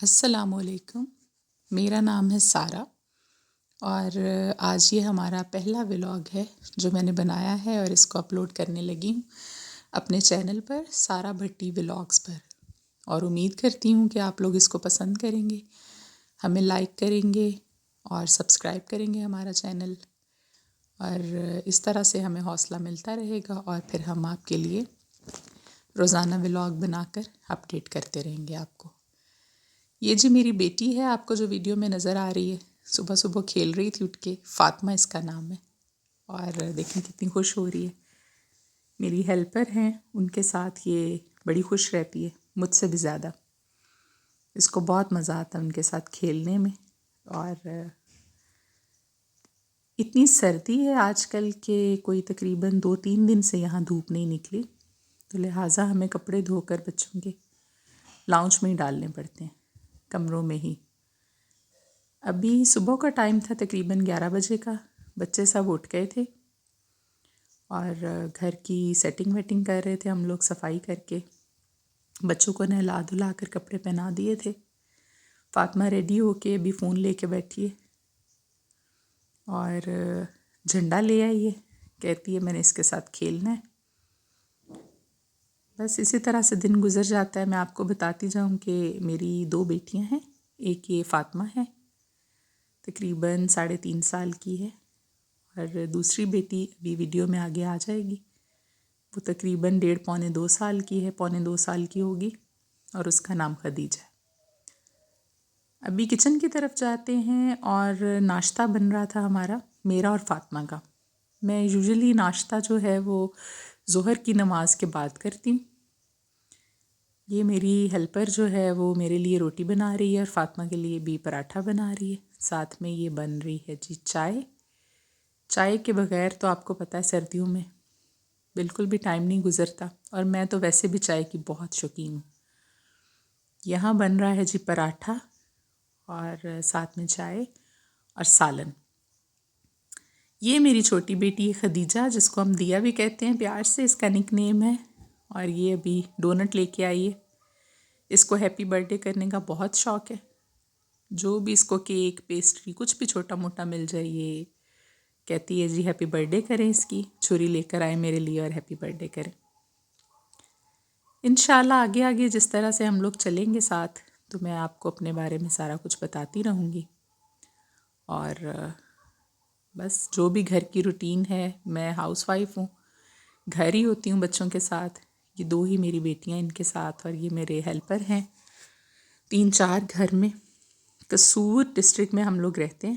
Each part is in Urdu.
السلام علیکم، میرا نام ہے سارہ اور آج یہ ہمارا پہلا ولاگ ہے جو میں نے بنایا ہے اور اس کو اپلوڈ کرنے لگی ہوں اپنے چینل پر سارہ بھٹی ولاگز پر، اور امید کرتی ہوں کہ آپ لوگ اس کو پسند کریں گے، ہمیں لائک کریں گے اور سبسکرائب کریں گے ہمارا چینل، اور اس طرح سے ہمیں حوصلہ ملتا رہے گا اور پھر ہم آپ کے لیے روزانہ ولاگ بنا کر اپڈیٹ کرتے رہیں گے آپ کو۔ یہ جی میری بیٹی ہے، آپ کو جو ویڈیو میں نظر آ رہی ہے، صبح صبح کھیل رہی تھی اٹھ کے، فاطمہ اس کا نام ہے، اور دیکھیں کتنی خوش ہو رہی ہے۔ میری ہیلپر ہیں، ان کے ساتھ یہ بڑی خوش رہتی ہے، مجھ سے بھی زیادہ۔ اس کو بہت مزہ آتا ہے ان کے ساتھ کھیلنے میں، اور اتنی سردی ہے آج کل کہ کوئی تقریباً 2-3 دن سے یہاں دھوپ نہیں نکلی، تو لہٰذا ہمیں کپڑے دھو کر بچوں کے لاؤنج میں ہی ڈالنے پڑتے ہیں، کمروں میں ہی۔ ابھی صبح کا ٹائم تھا، تقریباً 11 بجے کا، بچے سب اٹھ گئے تھے اور گھر کی سیٹنگ ویٹنگ کر رہے تھے ہم لوگ، صفائی کر کے بچوں کو نہلا دھلا کر کپڑے پہنا دیے تھے۔ فاطمہ ریڈی ہو کے ابھی فون لے کے بیٹھی ہے اور جھنڈا لے آئی ہے، کہتی ہے میں نے اس کے ساتھ کھیلنا ہے۔ بس اسی طرح سے دن گزر جاتا ہے۔ میں آپ کو بتاتی جاؤں کہ میری 2 بیٹیاں ہیں، ایک یہ فاطمہ ہے، تقریباً 3.5 سال کی ہے، اور دوسری بیٹی ابھی ویڈیو میں آگے آ جائے گی، وہ تقریباً 1.5-2 سال کی ہے، 1.25 سال کی ہوگی، اور اس کا نام خدیجہ ہے۔ ابھی کچن کی طرف جاتے ہیں، اور ناشتہ بن رہا تھا ہمارا، میرا اور فاطمہ کا۔ میں یوزلی ناشتہ جو ہے وہ ظہر کی نماز کے بعد کرتی ہوں۔ یہ میری ہیلپر جو ہے وہ میرے لیے روٹی بنا رہی ہے اور فاطمہ کے لیے بھی پراٹھا بنا رہی ہے، ساتھ میں یہ بن رہی ہے جی چائے کے بغیر تو آپ کو پتہ ہے سردیوں میں بالکل بھی ٹائم نہیں گزرتا، اور میں تو ویسے بھی چائے کی بہت شوقین ہوں۔ یہاں بن رہا ہے جی پراٹھا اور ساتھ میں چائے اور سالن۔ یہ میری چھوٹی بیٹی ہے خدیجہ، جس کو ہم دیا بھی کہتے ہیں پیار سے، اس کا نک نیم ہے، اور یہ ابھی ڈونٹ لے کے آئی ہے۔ اس کو ہیپی برتھ ڈے کرنے کا بہت شوق ہے، جو بھی اس کو کیک، پیسٹری، کچھ بھی چھوٹا موٹا مل جائے یہ کہتی ہے جی ہیپی برتھ ڈے کریں، اس کی چھری لے کر آئے میرے لیے اور ہیپی برتھ ڈے کریں۔ انشاءاللہ آگے آگے جس طرح سے ہم لوگ چلیں گے ساتھ، تو میں آپ کو اپنے بارے میں سارا کچھ بتاتی رہوں گی، اور بس جو بھی گھر کی روٹین ہے، میں ہاؤس وائف ہوں، گھر ہی ہوتی ہوں بچوں کے ساتھ، یہ 2 ہی میری بیٹیاں ان کے ساتھ، اور یہ میرے ہیلپر ہیں 3-4 گھر میں۔ قصور ڈسٹرکٹ میں ہم لوگ رہتے ہیں،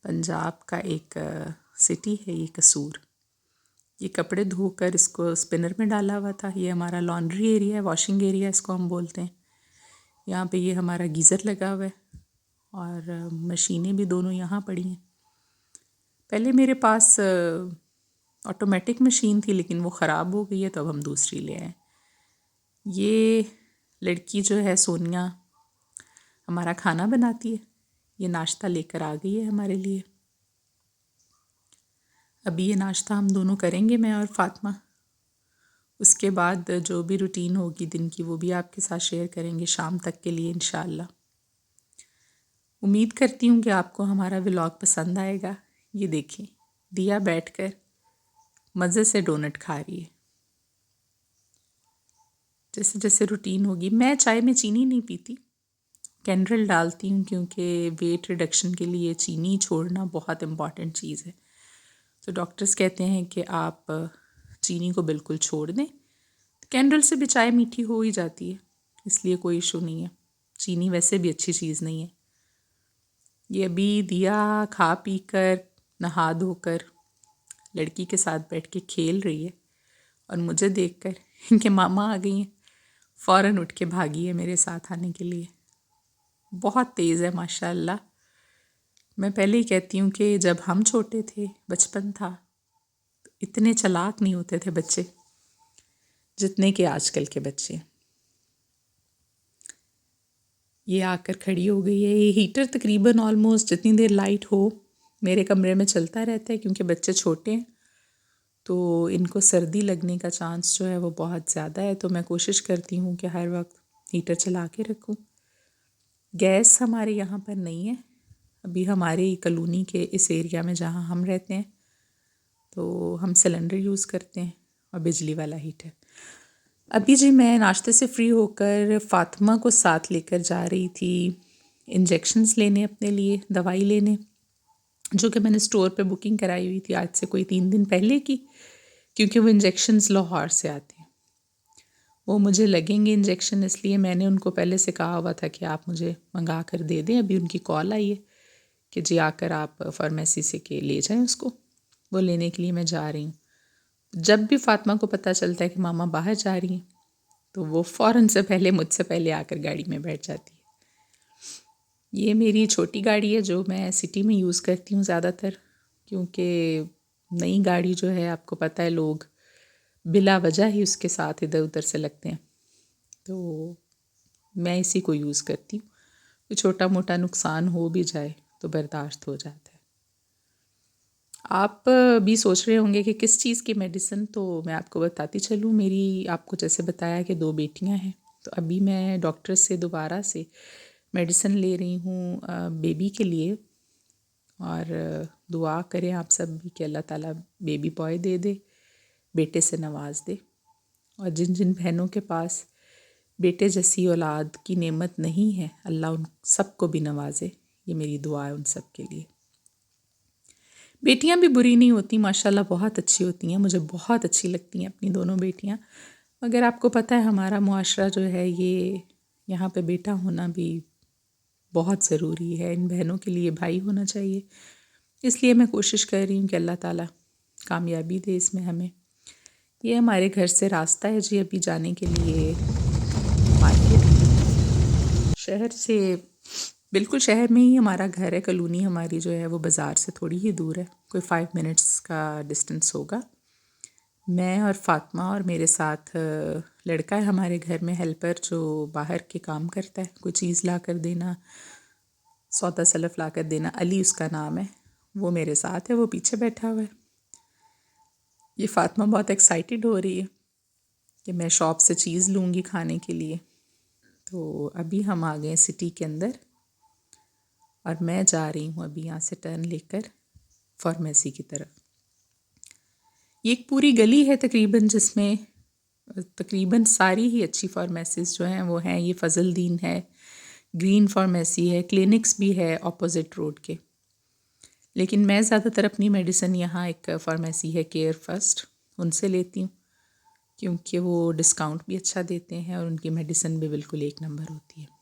پنجاب کا ایک سٹی ہے یہ قصور۔ یہ کپڑے دھو کر اس کو اسپنر میں ڈالا ہوا تھا، یہ ہمارا لانڈری ایریا ہے، واشنگ ایریا اس کو ہم بولتے ہیں۔ یہاں پہ یہ ہمارا گیزر لگا ہوا ہے، اور مشینیں بھی دونوں یہاں پڑی ہیں۔ پہلے میرے پاس آٹومیٹک مشین تھی، لیکن وہ خراب ہو گئی ہے، تو اب ہم دوسری لے آئے۔ یہ لڑکی جو ہے سونیا ہمارا کھانا بناتی ہے، یہ ناشتہ لے کر آ گئی ہے ہمارے لیے۔ ابھی یہ ناشتہ ہم دونوں کریں گے، میں اور فاطمہ، اس کے بعد جو بھی روٹین ہوگی دن کی وہ بھی آپ کے ساتھ شیئر کریں گے شام تک کے لیے انشاءاللہ۔ امید کرتی ہوں کہ آپ کو ہمارا ولاگ پسند آئے گا۔ یہ دیکھیں دیا بیٹھ کر مزے سے ڈونٹ کھا رہی ہے۔ جیسے جیسے روٹین ہوگی، میں چائے میں چینی نہیں پیتی، کینڈل ڈالتی ہوں، کیونکہ ویٹ ریڈکشن کے لیے چینی چھوڑنا بہت امپورٹنٹ چیز ہے۔ تو ڈاکٹرز کہتے ہیں کہ آپ چینی کو بالکل چھوڑ دیں، کینڈل سے بھی چائے میٹھی ہو ہی جاتی ہے، اس لیے کوئی ایشو نہیں ہے، چینی ویسے بھی اچھی چیز نہیں ہے۔ یہ ابھی دیا کھا پی کر نہا دھو کر لڑکی کے ساتھ بیٹھ کے کھیل رہی ہے، اور مجھے دیکھ کر ان کے ماما آ گئی ہیں، فوراً اٹھ کے بھاگی ہے میرے ساتھ آنے کے لیے۔ بہت تیز ہے ماشاء اللہ۔ میں پہلے ہی کہتی ہوں کہ جب ہم چھوٹے تھے، بچپن تھا، اتنے چلاک نہیں ہوتے تھے بچے جتنے کہ آج کل کے بچے۔ یہ آ کر کھڑی ہو گئی ہے۔ یہ ہیٹر تقریباً آلموسٹ جتنی دیر لائٹ ہو میرے کمرے میں چلتا رہتا ہے، کیونکہ بچے چھوٹے ہیں تو ان کو سردی لگنے کا چانس جو ہے وہ بہت زیادہ ہے، تو میں کوشش کرتی ہوں کہ ہر وقت ہیٹر چلا کے رکھوں۔ گیس ہمارے یہاں پر نہیں ہے ابھی، ہماری کالونی کے اس ایریا میں جہاں ہم رہتے ہیں تو ہم سلنڈر یوز کرتے ہیں اور بجلی والا ہیٹر۔ ابھی جی میں ناشتے سے فری ہو کر فاطمہ کو ساتھ لے کر جا رہی تھی انجیکشنز لینے اپنے لیے، دوائی لینے، جو کہ میں نے اسٹور پہ بکنگ کرائی ہوئی تھی آج سے کوئی 3 دن پہلے کی، کیونکہ وہ انجیکشنز لاہور سے آتے ہیں، وہ مجھے لگیں گے انجیکشن، اس لیے میں نے ان کو پہلے سے کہا ہوا تھا کہ آپ مجھے منگا کر دے دیں۔ ابھی ان کی کال آئی ہے کہ جی آ کر آپ فارمیسی سے کے لے جائیں اس کو، وہ لینے کے لیے میں جا رہی ہوں۔ جب بھی فاطمہ کو پتہ چلتا ہے کہ ماما باہر جا رہی ہیں تو وہ فوراً سے پہلے مجھ سے پہلے آ کر گاڑی میں بیٹھ جاتی ہے۔ یہ میری چھوٹی گاڑی ہے جو میں سٹی میں یوز کرتی ہوں زیادہ تر، کیونکہ نئی گاڑی جو ہے آپ کو پتہ ہے لوگ بلا وجہ ہی اس کے ساتھ ادھر ادھر سے لگتے ہیں، تو میں اسی کو یوز کرتی ہوں، کوئی چھوٹا موٹا نقصان ہو بھی جائے تو برداشت ہو جاتا ہے۔ آپ بھی سوچ رہے ہوں گے کہ کس چیز کی میڈیسن، تو میں آپ کو بتاتی چلوں، میری آپ کو جیسے بتایا کہ 2 بیٹیاں ہیں، تو ابھی میں ڈاکٹر سے دوبارہ سے میڈیسن لے رہی ہوں بیبی کے لیے، اور دعا کریں آپ سب بھی کہ اللہ تعالیٰ بیبی بوائے دے دے، بیٹے سے نواز دے، اور جن جن بہنوں کے پاس بیٹے جیسی اولاد کی نعمت نہیں ہے اللہ ان سب کو بھی نوازے، یہ میری دعا ہے ان سب کے لیے۔ بیٹیاں بھی بری نہیں ہوتی، ماشاءاللہ بہت اچھی ہوتی ہیں، مجھے بہت اچھی لگتی ہیں اپنی دونوں بیٹیاں، مگر آپ کو پتہ ہے ہمارا معاشرہ جو ہے یہ یہاں پہ بیٹا ہونا بھی بہت ضروری ہے، ان بہنوں کے لیے بھائی ہونا چاہیے، اس لیے میں کوشش کر رہی ہوں کہ اللہ تعالیٰ کامیابی دے اس میں ہمیں۔ یہ ہمارے گھر سے راستہ ہے جی ابھی جانے کے لیے مارکیٹ، شہر سے بالکل شہر میں ہی ہمارا گھر ہے، کالونی ہماری جو ہے وہ بازار سے تھوڑی ہی دور ہے، کوئی 5 منٹس کا ڈسٹنس ہوگا۔ میں اور فاطمہ اور میرے ساتھ لڑکا ہے ہمارے گھر میں ہیلپر، جو باہر کے کام کرتا ہے، کوئی چیز لا کر دینا، سودا سلف لا کر دینا، علی اس کا نام ہے، وہ میرے ساتھ ہے، وہ پیچھے بیٹھا ہوا ہے۔ یہ فاطمہ بہت ایکسائٹیڈ ہو رہی ہے کہ میں شاپ سے چیز لوں گی کھانے کے لیے، تو ابھی ہم آ گئے سٹی کے اندر اور میں جا رہی ہوں ابھی یہاں سے ٹرن لے کر فارمیسی کی طرف۔ یہ ایک پوری گلی ہے تقریباً، جس میں تقریباً ساری ہی اچھی فارمیسیز جو ہیں وہ ہیں، یہ فضل دین ہے، گرین فارمیسی ہے، کلینکس بھی ہے اپوزٹ روڈ کے، لیکن میں زیادہ تر اپنی میڈیسن یہاں ایک فارمیسی ہے کیئر فرسٹ، ان سے لیتی ہوں، کیونکہ وہ ڈسکاؤنٹ بھی اچھا دیتے ہیں اور ان کی میڈیسن بھی بالکل 1 نمبر ہوتی ہے۔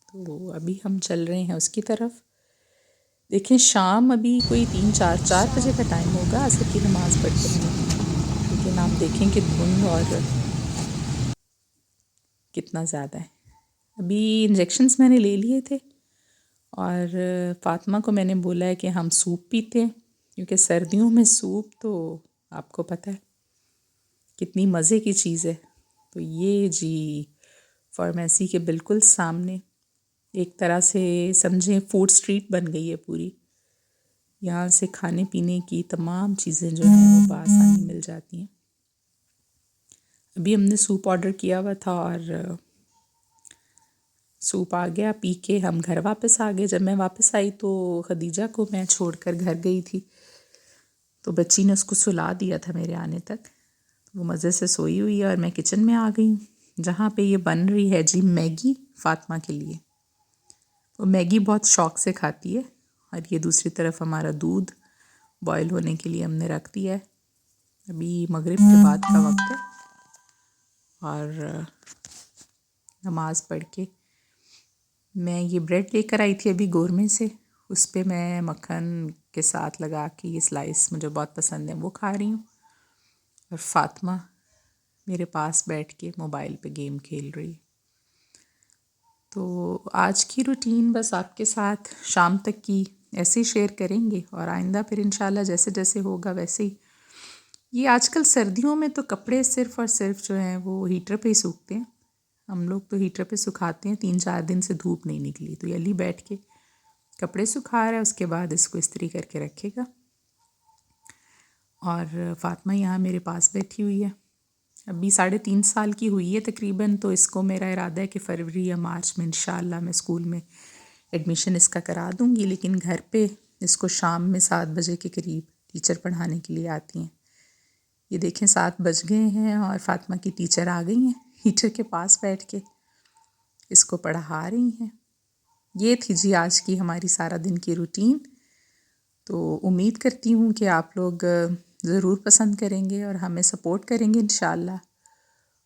تو ابھی ہم چل رہے ہیں اس کی طرف، دیکھیں شام ابھی کوئی 4 بجے کا ٹائم ہوگا عصر کی نماز پڑھ کر ہمیں، لیکن آپ دیکھیں کہ دھند اور کتنا زیادہ ہے۔ ابھی انجیکشنز میں نے لے لیے تھے اور فاطمہ کو میں نے بولا ہے کہ ہم سوپ پیتے ہیں، کیونکہ سردیوں میں سوپ تو آپ کو پتہ ہے کتنی مزے کی چیز ہے۔ تو یہ جی فارمیسی کے بالکل سامنے ایک طرح سے سمجھیں فوڈ سٹریٹ بن گئی ہے پوری، یہاں سے کھانے پینے کی تمام چیزیں جو ہیں وہ بآسانی مل جاتی ہیں۔ ابھی ہم نے سوپ آرڈر کیا ہوا تھا اور سوپ آ گیا، پی کے ہم گھر واپس آ گئے۔ جب میں واپس آئی تو خدیجہ کو میں چھوڑ کر گھر گئی تھی، تو بچی نے اس کو سلا دیا تھا میرے آنے تک، وہ مزے سے سوئی ہوئی ہے، اور میں کچن میں آ گئی ہوں جہاں پہ یہ بن رہی ہے جی میگی فاطمہ کے لیے۔ وہ میگی بہت شوق سے کھاتی ہے، اور یہ دوسری طرف ہمارا دودھ بوائل ہونے کے لیے ہم نے رکھ دیا ہے، ابھی مغرب کے بعد کا وقت ہے، اور نماز پڑھ کے میں یہ بریڈ لے کر آئی تھی ابھی گورمے سے، اس پہ میں مکھن کے ساتھ لگا کے یہ سلائس مجھے بہت پسند ہے وہ کھا رہی ہوں، اور فاطمہ میرے پاس بیٹھ کے موبائل پہ گیم کھیل رہی ہے۔ تو آج کی روٹین بس آپ کے ساتھ شام تک کی ایسے ہی شیئر کریں گے، اور آئندہ پھر انشاءاللہ جیسے جیسے ہوگا ویسے ہی۔ یہ آج کل سردیوں میں تو کپڑے صرف اور صرف جو ہیں وہ ہیٹر پہ ہی سوکھتے ہیں، ہم لوگ تو ہیٹر پہ سکھاتے ہیں، 3-4 دن سے دھوپ نہیں نکلی تو علی بیٹھ کے کپڑے سکھا رہا ہے، اس کے بعد اس کو استری کر کے رکھے گا، اور فاطمہ یہاں میرے پاس بیٹھی ہوئی ہے۔ ابھی 3.5 سال کی ہوئی ہے تقریباً، تو اس کو میرا ارادہ ہے کہ فروری یا مارچ میں انشاءاللہ میں اسکول میں ایڈمیشن اس کا کرا دوں گی، لیکن گھر پہ اس کو شام میں 7 بجے کے قریب ٹیچر پڑھانے کے لیے آتی ہیں۔ یہ دیکھیں 7 بج گئے ہیں اور فاطمہ کی ٹیچر آ گئی ہیں، ہیٹر کے پاس بیٹھ کے اس کو پڑھا رہی ہیں۔ یہ تھی جی آج کی ہماری سارا دن کی روٹین۔ تو امید کرتی ہوں کہ آپ لوگ ضرور پسند کریں گے اور ہمیں سپورٹ کریں گے انشاءاللہ،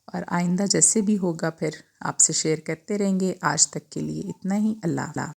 اور آئندہ جیسے بھی ہوگا پھر آپ سے شیئر کرتے رہیں گے۔ آج تک کے لیے اتنا ہی، اللہ حافظ۔